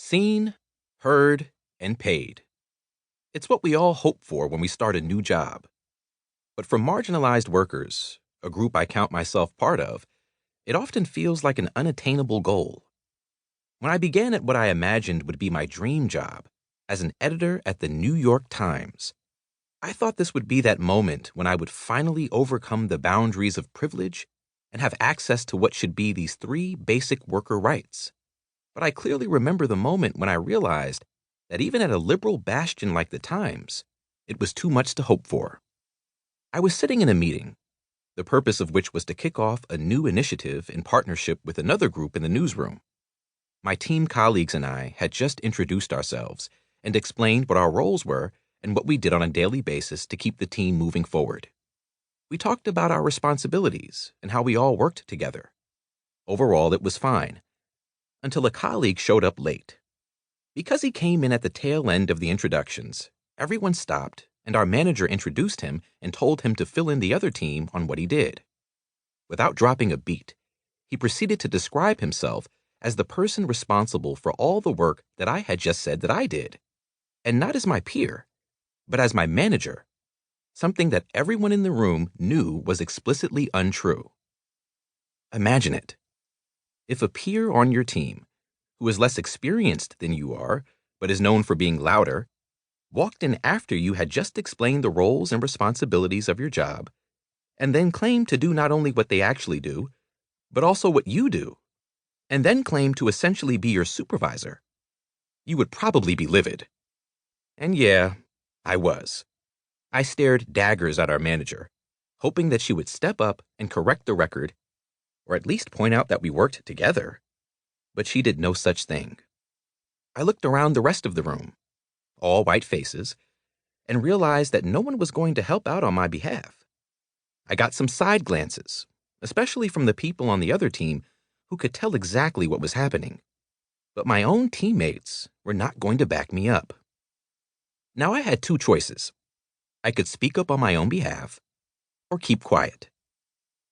Seen, heard, and paid. It's what we all hope for when we start a new job. But for marginalized workers, a group I count myself part of, it often feels like an unattainable goal. When I began at what I imagined would be my dream job, as an editor at the New York Times, I thought this would be that moment when I would finally overcome the boundaries of privilege and have access to what should be these three basic worker rights. But I clearly remember the moment when I realized that even at a liberal bastion like the Times, it was too much to hope for. I was sitting in a meeting, the purpose of which was to kick off a new initiative in partnership with another group in the newsroom. My team colleagues and I had just introduced ourselves and explained what our roles were and what we did on a daily basis to keep the team moving forward. We talked about our responsibilities and how we all worked together. Overall, it was fine, until a colleague showed up late. Because he came in at the tail end of the introductions, everyone stopped and our manager introduced him and told him to fill in the other team on what he did. Without dropping a beat, he proceeded to describe himself as the person responsible for all the work that I had just said that I did, and not as my peer, but as my manager, something that everyone in the room knew was explicitly untrue. Imagine it. If a peer on your team, who is less experienced than you are, but is known for being louder, walked in after you had just explained the roles and responsibilities of your job, and then claimed to do not only what they actually do, but also what you do, and then claimed to essentially be your supervisor, you would probably be livid. And yeah, I was. I stared daggers at our manager, hoping that she would step up and correct the record, or at least point out that we worked together. But she did no such thing. I looked around the rest of the room, all white faces, and realized that no one was going to help out on my behalf. I got some side glances, especially from the people on the other team who could tell exactly what was happening. But my own teammates were not going to back me up. Now I had two choices. I could speak up on my own behalf or keep quiet.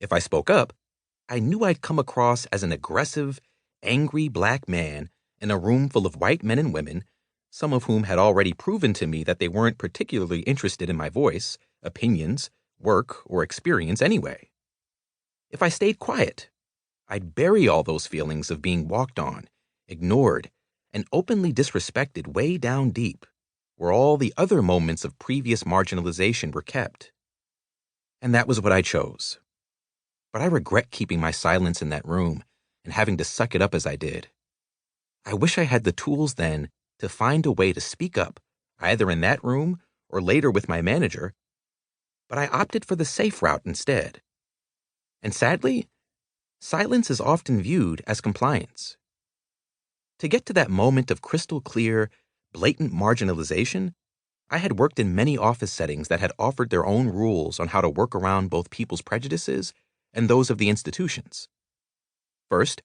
If I spoke up, I knew I'd come across as an aggressive, angry black man in a room full of white men and women, some of whom had already proven to me that they weren't particularly interested in my voice, opinions, work, or experience anyway. If I stayed quiet, I'd bury all those feelings of being walked on, ignored, and openly disrespected way down deep, where all the other moments of previous marginalization were kept. And that was what I chose. But I regret keeping my silence in that room and having to suck it up as I did. I wish I had the tools then to find a way to speak up, either in that room or later with my manager, but I opted for the safe route instead. And sadly, silence is often viewed as compliance. To get to that moment of crystal clear, blatant marginalization, I had worked in many office settings that had offered their own rules on how to work around both people's prejudices and those of the institutions. First,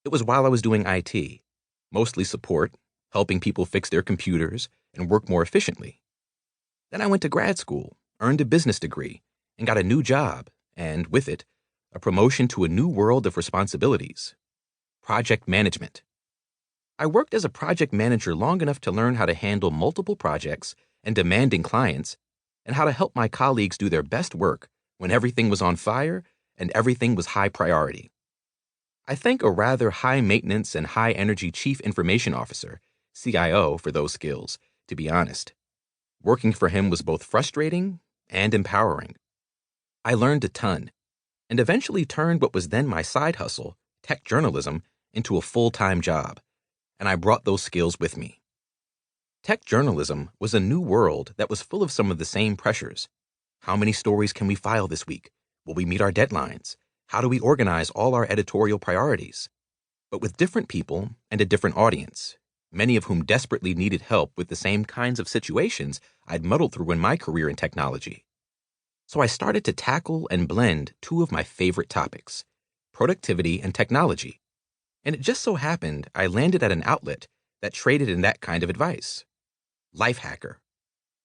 it was while I was doing IT, mostly support, helping people fix their computers and work more efficiently. Then I went to grad school, earned a business degree, and got a new job, and with it, a promotion to a new world of responsibilities: project management. I worked as a project manager long enough to learn how to handle multiple projects and demanding clients, and how to help my colleagues do their best work when everything was on fire and everything was high priority. I thank a rather high-maintenance and high-energy Chief Information Officer, CIO, for those skills, to be honest. Working for him was both frustrating and empowering. I learned a ton, and eventually turned what was then my side hustle, tech journalism, into a full-time job, and I brought those skills with me. Tech journalism was a new world that was full of some of the same pressures. How many stories can we file this week? Will we meet our deadlines? How do we organize all our editorial priorities? But with different people and a different audience, many of whom desperately needed help with the same kinds of situations I'd muddled through in my career in technology. So I started to tackle and blend two of my favorite topics, productivity and technology. And it just so happened I landed at an outlet that traded in that kind of advice. Lifehacker.